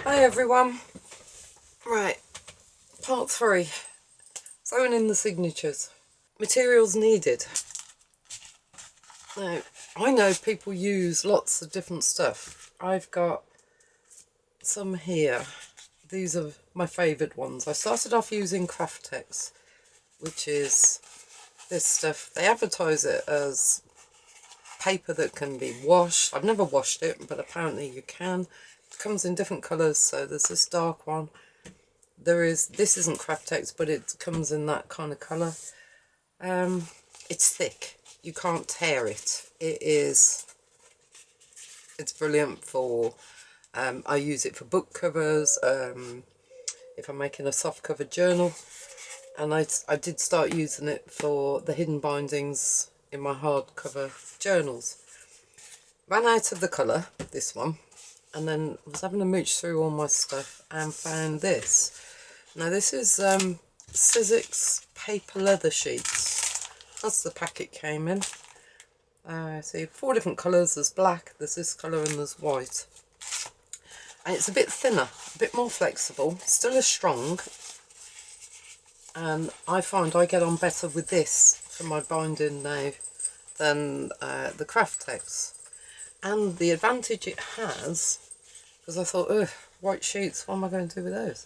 Hi everyone. Right, part 3. Sewing in the signatures. Materials needed. Now, I know people use lots of different stuff. I've got some here. These are my favourite ones. I started off using Craftex, which is this stuff. They advertise it as paper that can be washed. I've never washed it, but apparently you can. It comes in different colours, so there's this dark one. This isn't Craftex, but it comes in that kind of colour. It's thick. You can't tear it. It's brilliant for, I use it for book covers, if I'm making a soft cover journal. And I did start using it for the hidden bindings in my hardcover journals. Ran out of the colour, this one, and then was having a mooch through all my stuff and found this. Now this is Sizzix paper leather sheets. That's the pack it came in. See, 4 different colours. There's black, there's this colour, and there's white. And it's a bit thinner, a bit more flexible, still as strong. And I find I get on better with this for my binding now than the Craftex. And the advantage it has, because I thought, ugh, white sheets, what am I going to do with those?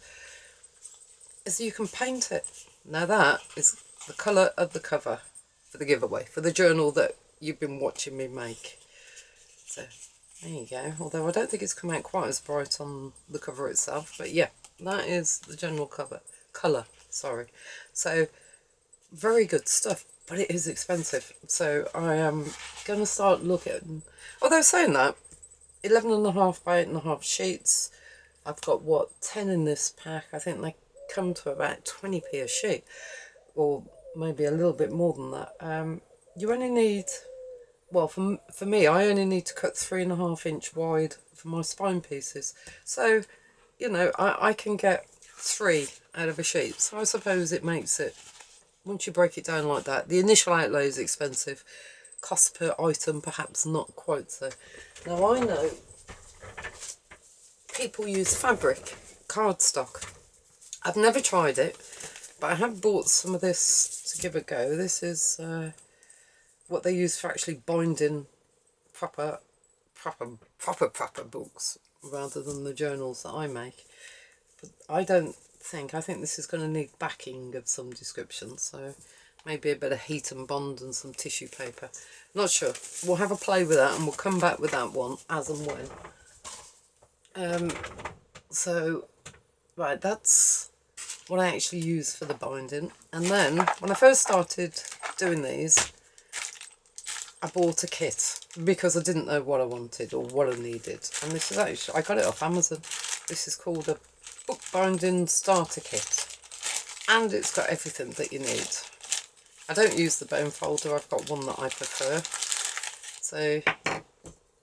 Is you can paint it. Now that is the colour of the cover for the giveaway, for the journal that you've been watching me make. So there you go. Although I don't think it's come out quite as bright on the cover itself, but yeah, that is the general colour. Sorry. So very good stuff, but it is expensive. So I am going to start looking. Although saying that, 11.5 by 8.5 sheets. I've got what, 10 in this pack. I think they come to about 20p a sheet, or maybe a little bit more than that. You only need, well, for me, I only need to cut 3.5 inch wide for my spine pieces. So, you know, I can get 3 out of a sheet. So I suppose it makes it, once you break it down like that, the initial outlay is expensive. Cost per item perhaps not quite so. Now I know people use fabric, cardstock. I've never tried it, but I have bought some of this to give a go. This is what they use for actually binding proper books rather than the journals that I make. But I think this is going to need backing of some description, so maybe a bit of heat and bond and some tissue paper. Not sure. We'll have a play with that and we'll come back with that one as and when. So, right, that's what I actually use for the binding. And then when I first started doing these, I bought a kit because I didn't know what I wanted or what I needed. And this is actually, I got it off Amazon. This is called a bookbinding starter kit, and it's got everything that you need. I don't use the bone folder. I've got one that I prefer. So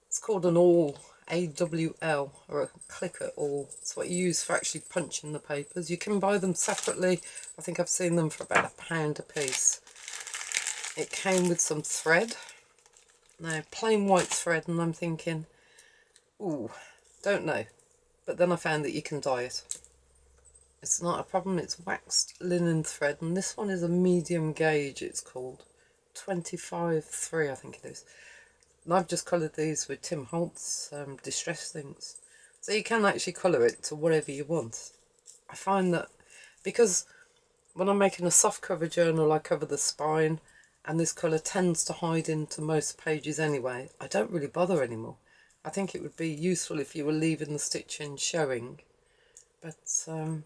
it's called an awl, AWL, or a clicker awl. It's what you use for actually punching the papers. You can buy them separately. I think I've seen them for about £1 a piece. It came with some thread. Now, plain white thread, and I'm thinking, ooh, don't know. But then I found that you can dye it. It's not a problem. It's waxed linen thread, and this one is a medium gauge, it's called. 25.3, I think it is. And I've just coloured these with Tim Holt's Distress Things. So you can actually colour it to whatever you want. I find that because when I'm making a soft cover journal, I cover the spine, and this colour tends to hide into most pages anyway. I don't really bother anymore. I think it would be useful if you were leaving the stitching showing. But, so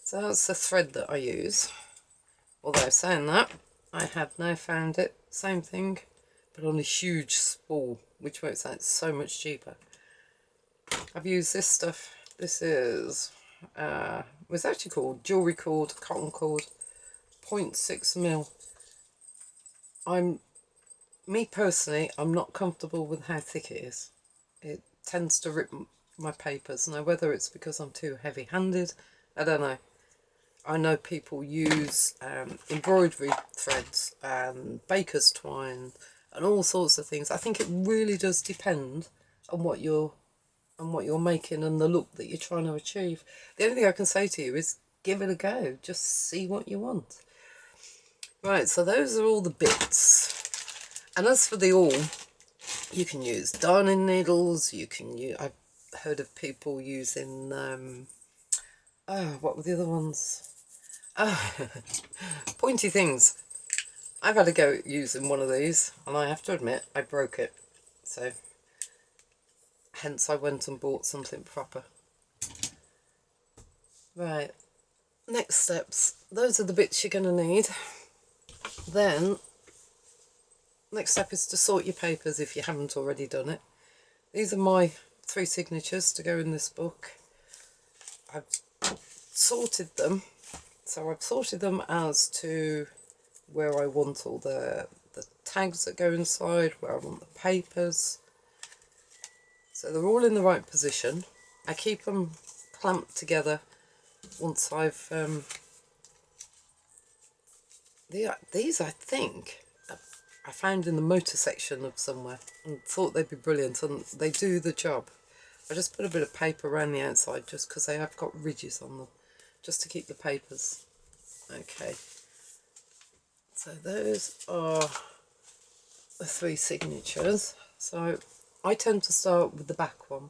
that's the thread that I use. Although saying that, I have now found it, same thing, but on a huge spool, which works out so much cheaper. I've used this stuff. This is, it's actually called jewellery cord, cotton cord, 0.6mm. Me personally, I'm not comfortable with how thick it is. It tends to rip my papers. Now, whether it's because I'm too heavy-handed, I don't know. I know people use embroidery threads and baker's twine and all sorts of things. I think it really does depend on what you're and what you're making and the look that you're trying to achieve. The only thing I can say to you is give it a go. Just see what you want. Right, so those are all the bits. And as for the awl, you can use darning needles. You can use, I've heard of people using, what were the other ones? Pointy things. I've had a go at using one of these, and I have to admit, I broke it. So, hence I went and bought something proper. Right, next steps. Those are the bits you're going to need. Then, next step is to sort your papers if you haven't already done it. These are my 3 signatures to go in this book. I've sorted them. So I've sorted them as to where I want all the tags that go inside, where I want the papers. So they're all in the right position. I keep them clamped together once I've... these I think I found in the motor section of somewhere and thought they'd be brilliant, and they do the job. I just put a bit of paper around the outside just because they have got ridges on them, just to keep the papers. Okay, so those are the 3 signatures. So I tend to start with the back one.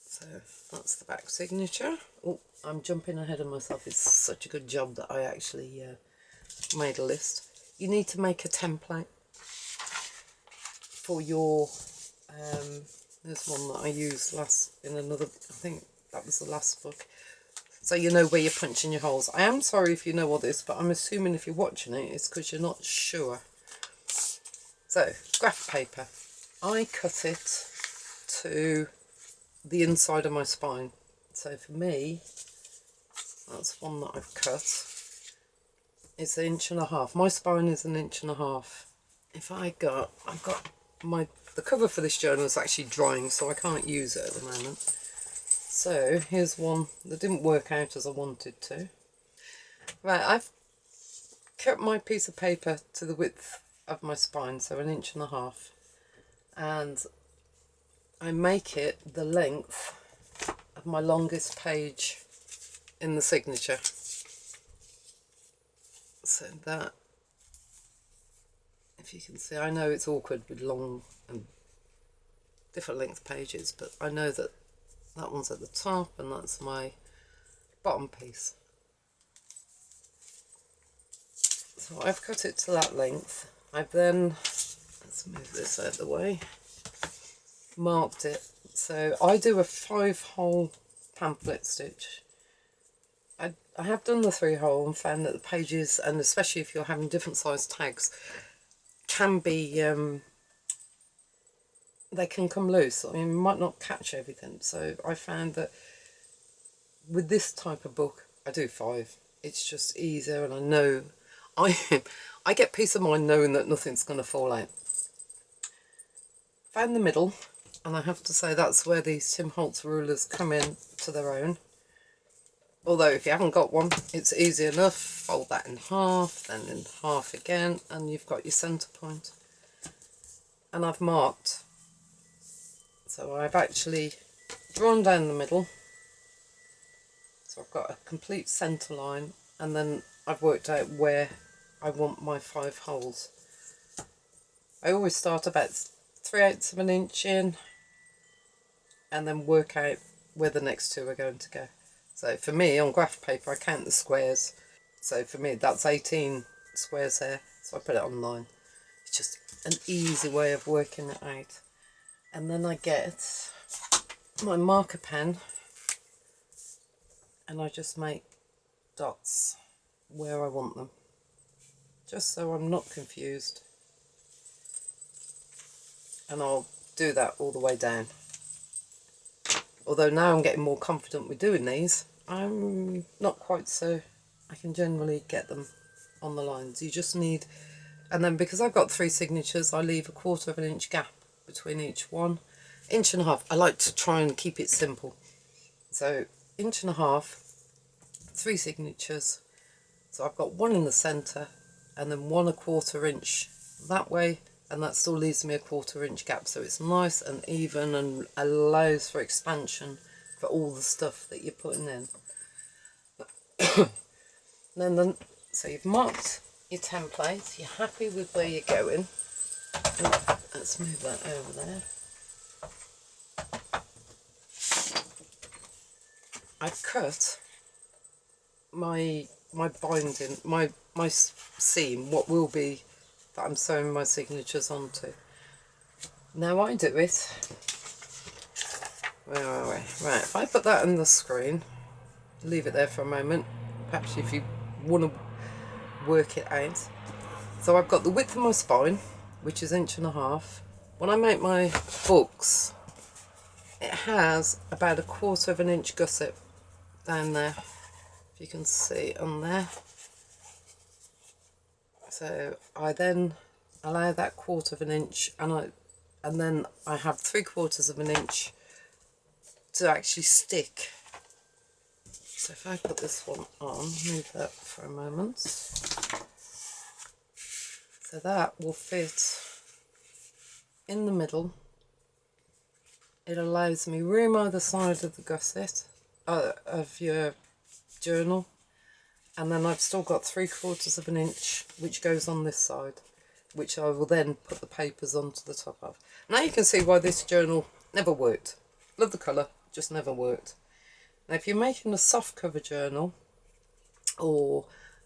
So that's the back signature. Oh, I'm jumping ahead of myself. It's such a good job that I actually made a list. You need to make a template for your, there's one that I used in another, I think that was the last book. So you know where you're punching your holes. I am sorry if you know all this, but I'm assuming if you're watching it, it's because you're not sure. So, graph paper. I cut it to the inside of my spine. So for me, that's one that I've cut. It's 1.5 inches. My spine is 1.5 inches. I've got the cover for this journal is actually drying, so I can't use it at the moment. So here's one that didn't work out as I wanted to. Right, I've cut my piece of paper to the width of my spine, so 1.5 inches, and I make it the length of my longest page in the signature. So that, if you can see, I know it's awkward with long and different length pages, but I know that that one's at the top and that's my bottom piece. So I've cut it to that length. I've then, let's move this out of the way, marked it. So I do a 5-hole pamphlet stitch. I have done the 3-hole and found that the pages, and especially if you're having different size tags, can be, they can come loose. I mean, you might not catch everything. So I found that with this type of book, I do 5. It's just easier, and I know, I get peace of mind knowing that nothing's going to fall out. Found the middle, and I have to say that's where these Tim Holtz rulers come in to their own. Although if you haven't got one, it's easy enough. Fold that in half, then in half again, and you've got your centre point. And I've marked. So I've actually drawn down the middle. So I've got a complete centre line, and then I've worked out where I want my 5 holes. I always start about 3/8 of an inch in, and then work out where the next 2 are going to go. So for me, on graph paper, I count the squares. So for me, that's 18 squares there. So I put it on line. It's just an easy way of working it out. And then I get my marker pen and I just make dots where I want them. Just so I'm not confused. And I'll do that all the way down. Although now I'm getting more confident with doing these, I'm not quite so, I can generally get them on the lines. You just need, and then because I've got 3 signatures, I leave a 1/4 inch gap between each one. 1.5 inches. I like to try and keep it simple. So 1.5 inches, 3 signatures. So I've got one in the centre and then 1 1/4 inch that way and that still leaves me a 1/4 inch gap, so it's nice and even and allows for expansion for all the stuff that you're putting in. So you've marked your template, you're happy with where you're going. Let's move that over there. I've cut my binding, my seam, what will be that I'm sewing my signatures onto. Now I do it. Where are we? Right, if I put that on the screen, leave it there for a moment, perhaps if you want to work it out. So I've got the width of my spine, which is 1.5 inches. When I make my books, it has about a 1/4 inch gusset down there, if you can see on there. So I then allow that 1/4 inch, and then I have 3/4 inch to actually stick. So if I put this one on, move that for a moment. So that will fit in the middle. It allows me room either side of the gusset of your journal, and then I've still got 3/4 inch which goes on this side, which I will then put the papers onto the top of. Now you can see why this journal never worked. Love the colour, just never worked. Now if you're making a soft cover journal or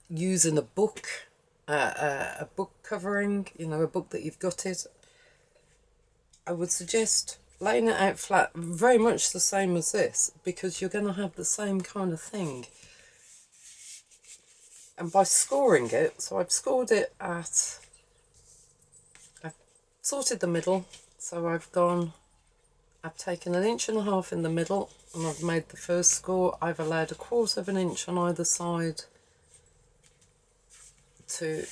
using a book, a book covering, you know, a book that you've gutted, I would suggest laying it out flat, very much the same as this, because you're going to have the same kind of thing. And by scoring it, so I've scored it at, I've sorted the middle, so I've taken 1.5 inches in the middle, and I've made the first score. I've allowed a 1/4 inch on either side to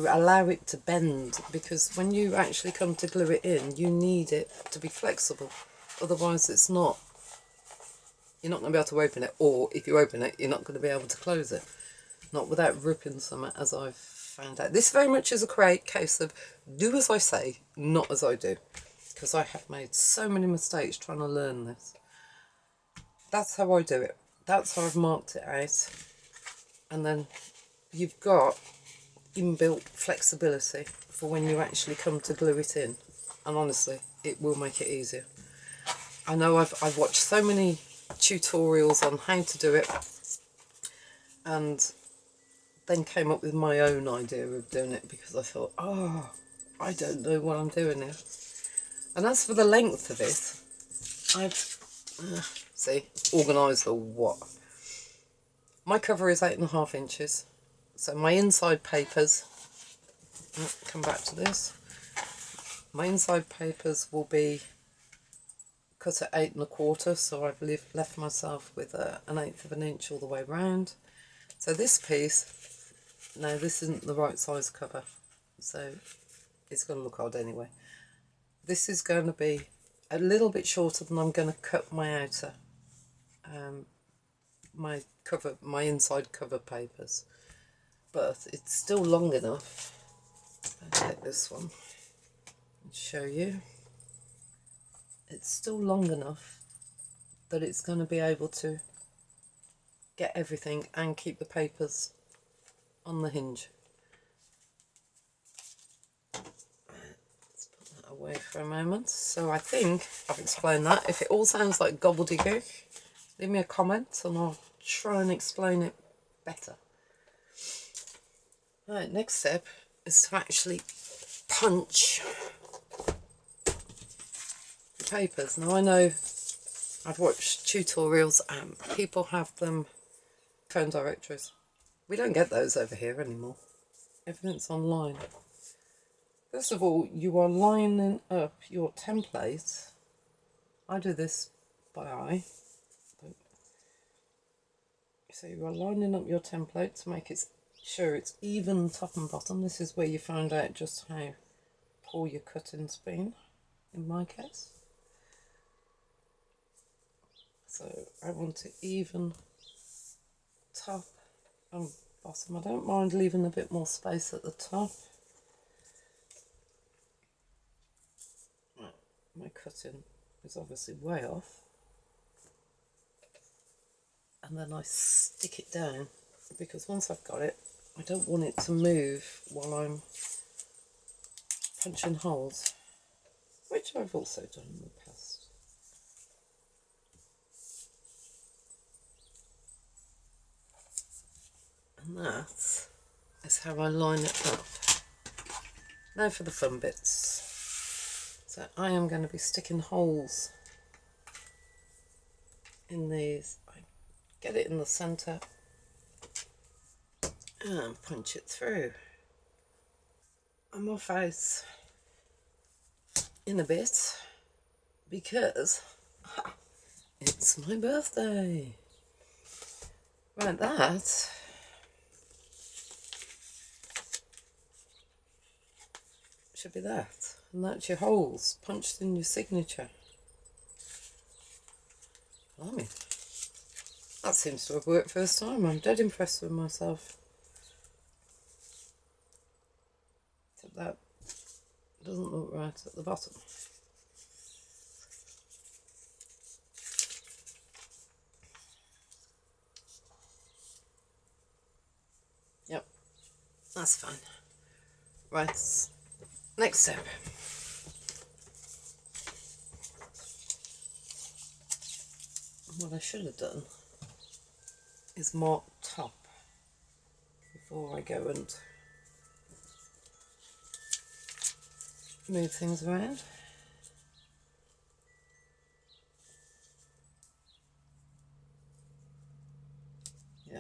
allow it to bend, because when you actually come to glue it in, you need it to be flexible, otherwise you're not going to be able to open it, or if you open it, you're not going to be able to close it, not without ripping some, as I've found out. This very much is a case of do as I say, not as I do, because I have made so many mistakes trying to learn this. That's how I do it. That's how I've marked it out. And then you've got inbuilt flexibility for when you actually come to glue it in, and honestly it will make it easier. I know I've watched so many tutorials on how to do it, and then came up with my own idea of doing it, because I thought, oh, I don't know what I'm doing here. And as for the length of it, I've see, organised or what. My cover is 8.5 inches. So my inside papers, come back to this, my inside papers will be cut at 8.25, so I've left myself with 1/8 inch all the way round. So this piece, now this isn't the right size cover, so it's going to look odd anyway. This is going to be a little bit shorter than I'm going to cut my outer, my inside cover papers. But it's still long enough. I'll take this one and show you. It's still long enough that it's going to be able to get everything and keep the papers on the hinge. Let's put that away for a moment. So I think I've explained that. If it all sounds like gobbledygook, leave me a comment and I'll try and explain it better. Right, next step is to actually punch the papers. Now I know I've watched tutorials and people have them phone directories. We don't get those over here anymore. Everything's online. First of all, you are lining up your template. I do this by eye. So you are lining up your template to make it sure it's even top and bottom. This is where you find out just how poor your cutting's been, in my case. So I want it even top and bottom. I don't mind leaving a bit more space at the top. my cutting is obviously way off. And then I stick it down, because once I've got it, I don't want it to move while I'm punching holes, which I've also done in the past. And that is how I line it up. Now for the fun bits. So I am going to be sticking holes in these. I get it in the centre and punch it through. I'm off out in a bit because it's my birthday. Right, that should be that. And that's your holes punched in your signature. Blimey. That seems to have worked first time. I'm dead impressed with myself. Except that doesn't look right at the bottom. Yep, that's fine. Right, next step. What I should have done is mark top before I go and move things around. Yeah,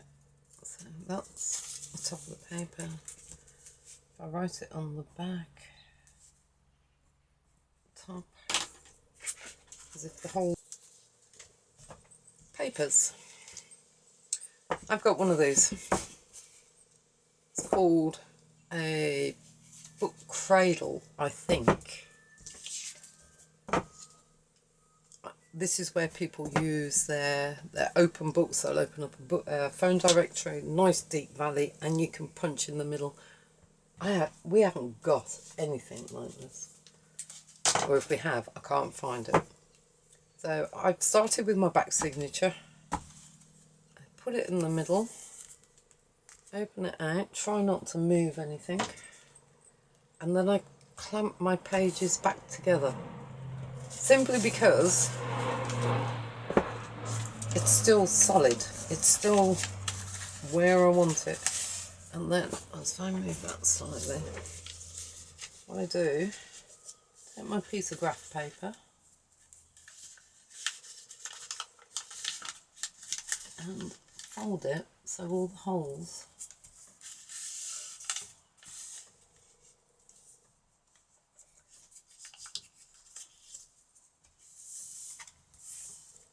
so that's the top of the paper. If I write it on the back, top, as if the whole papers. I've got one of these. It's called a book cradle, I think. This is where people use their open books. They'll open up a book, phone directory, nice deep valley, and you can punch in the middle. We haven't got anything like this, or if we have, I can't find it. So I've started with my back signature. I put it in the middle, open it out, try not to move anything, and then I clamp my pages back together, simply because it's still solid, it's still where I want it. And then, as I move that slightly, what I do, take my piece of graph paper and fold it so all the holes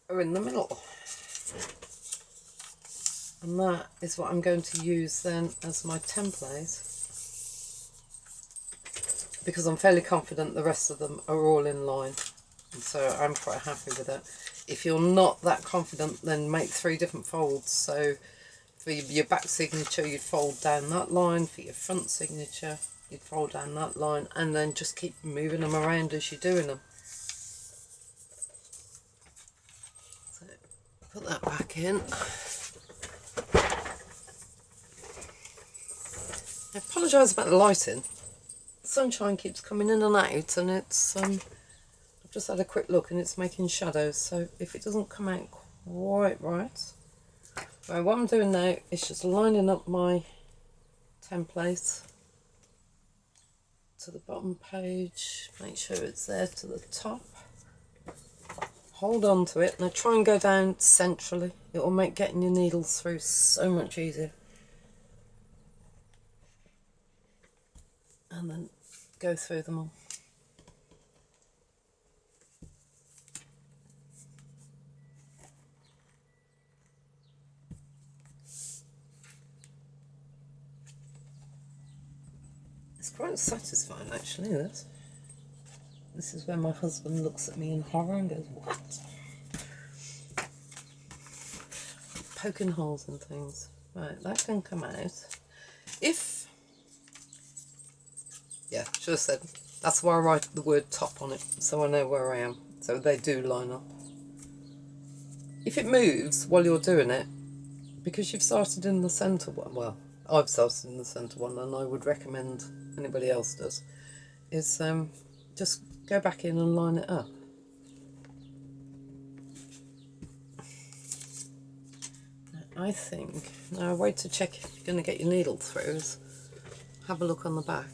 are in the middle. And that is what I'm going to use then as my template, because I'm fairly confident the rest of them are all in line, and so I'm quite happy with it. If you're not that confident, then make 3 different folds. So for your back signature, you'd fold down that line. For your front signature, you'd fold down that line, and then just keep moving them around as you're doing them. So put that back in. I apologise about the lighting. The sunshine keeps coming in and out, and it's I've just had a quick look and it's making shadows, so if it doesn't come out quite right. Right, what I'm doing now is just lining up my template to the bottom page, make sure it's there to the top. Hold on to it, now try and go down centrally. It will make getting your needles through so much easier. And then go through them all. It's quite satisfying actually, this. This is where my husband looks at me in horror and goes, "What?" Poking holes in things. Right, that can come out. Yeah, should have said That's why I write the word top on it, so I know where I am, so they do line up. If it moves while you're doing it, because you've started in the centre one, well, I've started in the centre one, and I would recommend anybody else does, is just go back in and line it up. I think, now a way to check if you're going to get your needle through is have a look on the back.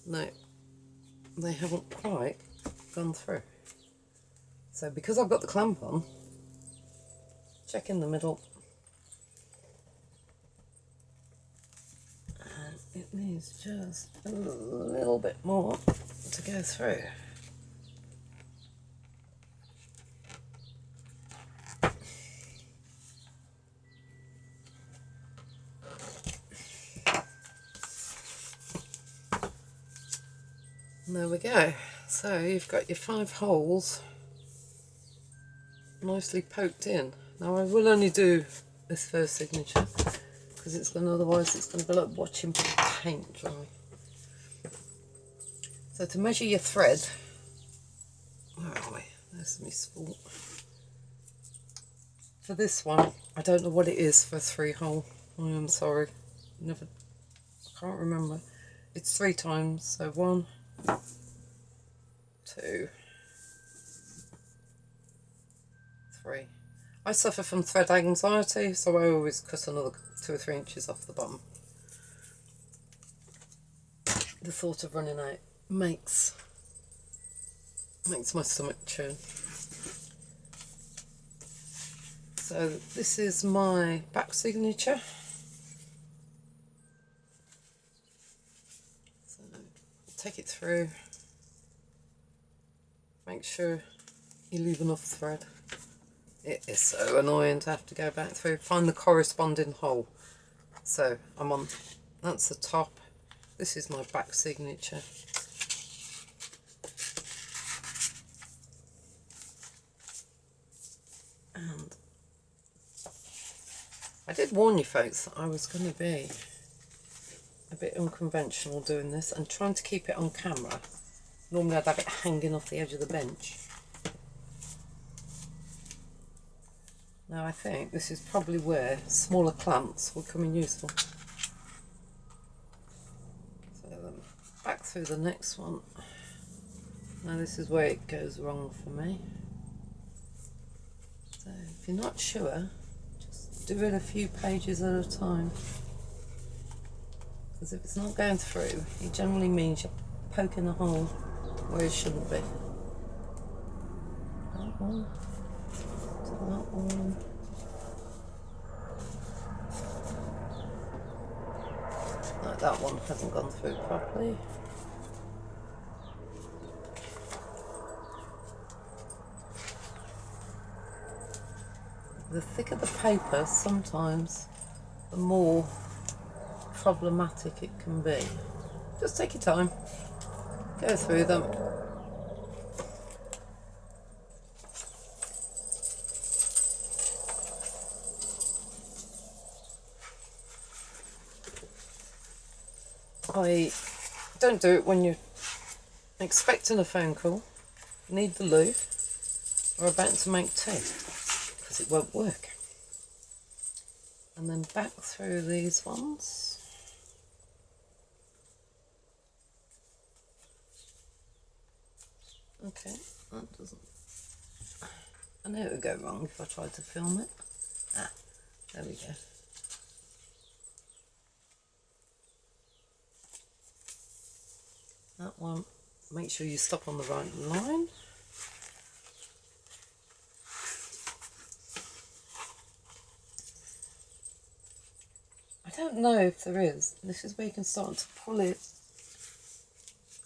No, they haven't quite gone through. So because I've got the clamp on, check in the middle. And it needs just a little bit more to go through. And there we go. So you've got your 5 holes nicely poked in. Now I will only do this first signature because otherwise it's going to be like watching paint dry. So to measure your thread, where are we? There's my spool. For this one, I don't know what it is for a 3-hole. I am sorry, I can't remember. It's 3 times, so 1, 2, 3. I suffer from thread anxiety, so I always cut another 2 or 3 inches off the bottom. The thought of running out makes my stomach churn. So this is my back signature. So take it through. Make sure you leave enough thread. It is so annoying to have to go back through. Find the corresponding hole. So that's the top. This is my back signature. And I did warn you folks that I was going to be a bit unconventional doing this and trying to keep it on camera. Normally I'd have it hanging off the edge of the bench. Now I think this is probably where smaller clamps will come in useful. So then back through the next one. Now this is where it goes wrong for me. So if you're not sure, just do it a few pages at a time. Because if it's not going through, it generally means you're poking a hole where it shouldn't be. That one. To that one. No, that one hasn't gone through properly. The thicker the paper, sometimes the more problematic it can be. Just take your time, go through them. I don't do it when you're expecting a phone call, need the loo, or about to make tea, because it won't work. And then back through these ones. Okay, that doesn't... I know it would go wrong if I tried to film it. Ah, there we go. That one, make sure you stop on the right line. I don't know if there is. This is where you can start to pull it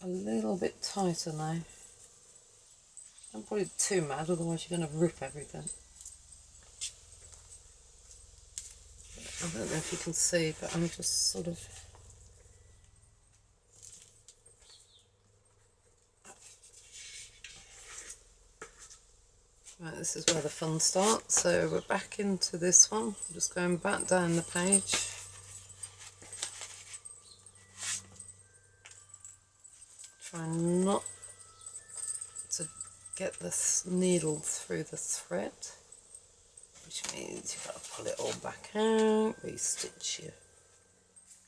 a little bit tighter now. Don't pull it too mad, otherwise you're going to rip everything. I don't know if you can see, but I'm just sort of... Right, this is where the fun starts. So we're back into this one. Just going back down the page. Try not to get this needle through the thread, which means you've got to pull it all back out, re-stitch your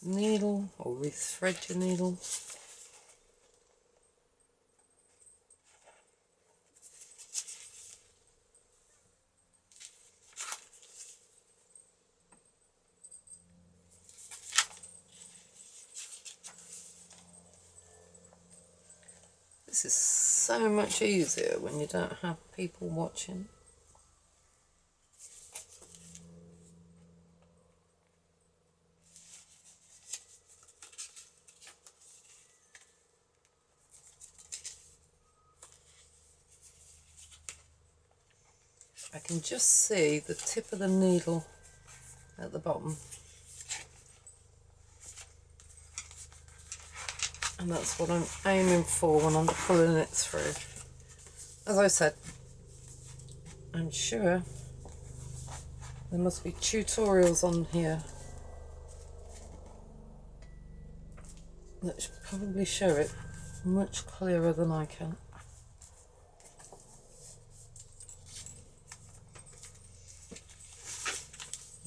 needle or re-thread your needle. This is so much easier when you don't have people watching. I can just see the tip of the needle at the bottom, and that's what I'm aiming for when I'm pulling it through. As I said, I'm sure there must be tutorials on here that should probably show it much clearer than I can.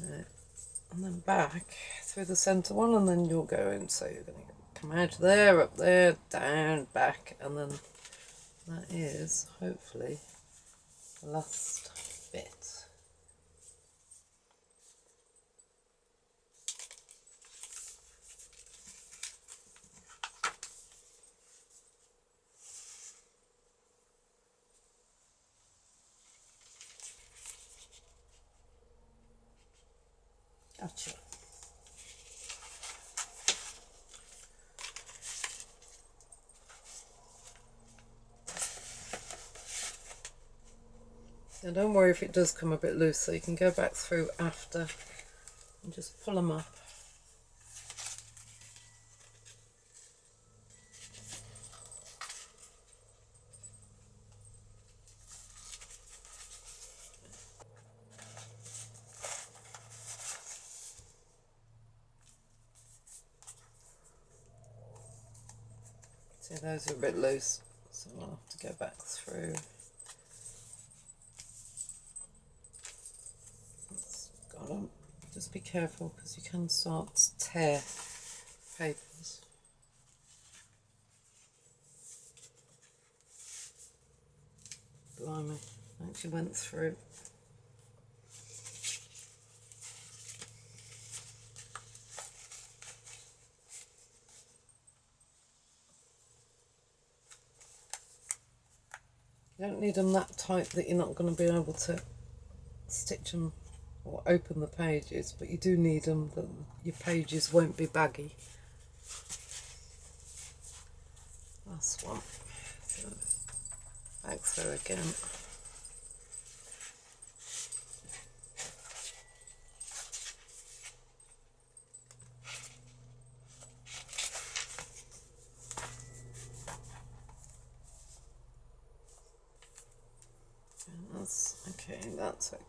Right. And then back through the centre one, and then you'll go in, so you're going to come out there, up there, down, back, and then that is hopefully the last bit. Gotcha. Now don't worry if it does come a bit loose, so you can go back through after and just pull them up. See, those are a bit loose, so I'll have to go back through. Got them. Just be careful because you can start to tear papers. Blimey, I actually went through. You don't need them that tight that you're not going to be able to stitch them or open the pages, but you do need them that your pages won't be baggy. Last one. So back through again. And that's okay, that's okay.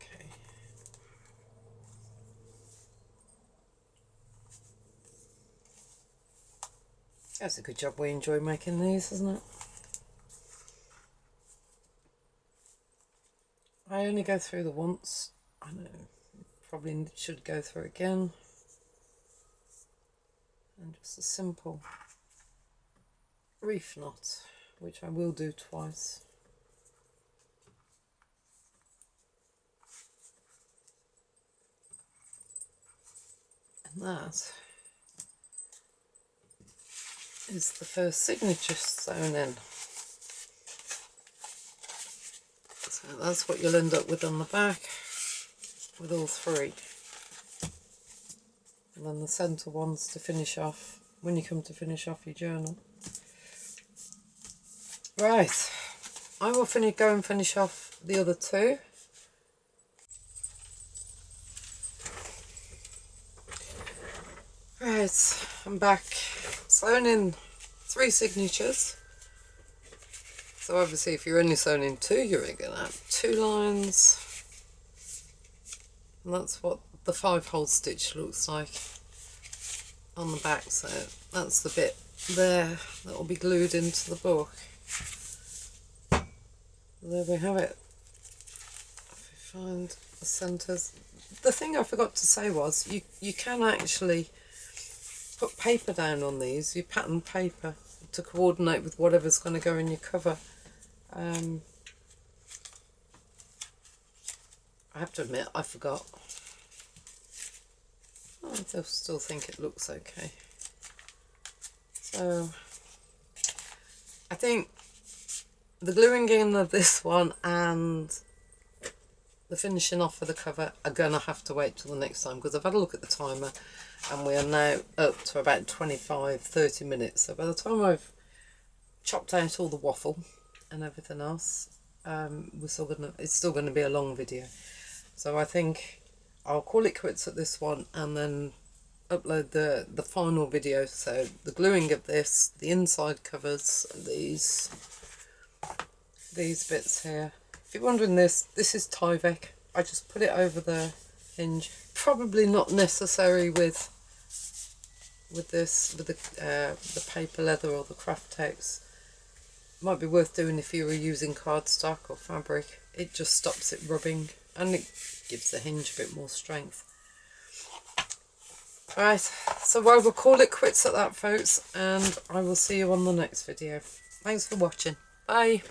That's a good job. We enjoy making these, isn't it? I only go through the once. I know, probably should go through again. And just a simple reef knot, which I will do twice. And that is the first signature sewn in. So that's what you'll end up with on the back, with all three. And then the centre ones to finish off, when you come to finish off your journal. Right, I will go and finish off the other two. Right, I'm back. Sewn in 3 signatures. So obviously if you're only sewn in 2, you're going to have 2 lines. And that's what the 5-hole stitch looks like on the back. So that's the bit there that will be glued into the book. There we have it. If we find the centres. The thing I forgot to say was you can actually put paper down on these, you pattern paper to coordinate with whatever's going to go in your cover. I have to admit I forgot. I still think it looks okay. So I think the gluing in of this one and the finishing off of the cover are going to have to wait till the next time, because I've had a look at the timer and we are now up to about 25-30 minutes. So by the time I've chopped out all the waffle and everything else, it's still going to be a long video. So I think I'll call it quits at this one and then upload the final video. So the gluing of this, the inside covers, these bits here. If you're wondering, this is Tyvek. I just put it over the hinge. Probably not necessary with the paper leather or the craft tex. Might be worth doing if you were using cardstock or fabric. It just stops it rubbing and it gives the hinge a bit more strength. Right, so I will call it quits at that, folks, and I will see you on the next video. Thanks for watching. Bye.